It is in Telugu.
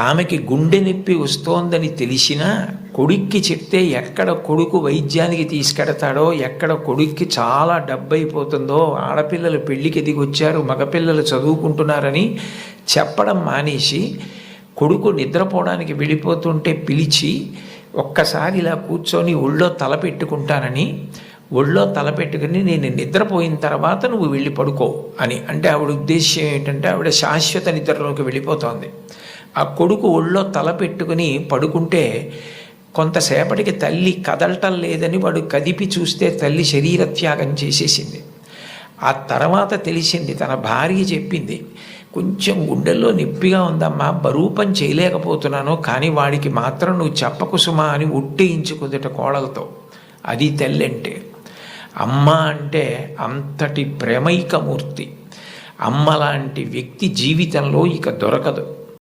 ఆమెకి గుండె నొప్పి వస్తోందని తెలిసినా కొడుక్కి చెప్తే ఎక్కడ కొడుకు వైద్యానికి తీసుకెడతాడో, ఎక్కడ కొడుక్కి చాలా డబ్బు అయిపోతుందో, ఆడపిల్లలు పెళ్ళికి దిగొచ్చారు, మగపిల్లలు చదువుకుంటున్నారని చెప్పడం మానేసి కొడుకు నిద్రపోవడానికి వెళ్ళిపోతుంటే పిలిచి ఒక్కసారి ఇలా కూర్చొని ఒళ్ళో తల పెట్టుకుంటానని, ఒళ్ళో తలపెట్టుకుని నేను నిద్రపోయిన తర్వాత నువ్వు వెళ్ళి పడుకో అని అంటే ఆవిడ ఉద్దేశ్యం ఏంటంటే ఆవిడ శాశ్వత నిద్రలోకి వెళ్ళిపోతోంది. ఆ కొడుకు ఒళ్ళో తలపెట్టుకుని పడుకుంటే కొంతసేపటికి తల్లి కదలటం లేదని వాడు కదిపి చూస్తే తల్లి శరీరత్యాగం చేసేసింది. ఆ తర్వాత తెలిసింది, తన భార్య చెప్పింది, కొంచెం గుండెల్లో నొప్పిగా ఉందమ్మా, బరువు పని చేయలేకపోతున్నాను, కానీ వాడికి మాత్రం నువ్వు చెప్పకు సుమా అని ఒట్టేయించుకుందట కోడలతో. అది తల్లి అంటే. అమ్మ అంటే అంతటి ప్రేమైకమూర్తి. అమ్మ లాంటి వ్యక్తి జీవితంలో ఇక దొరకదు.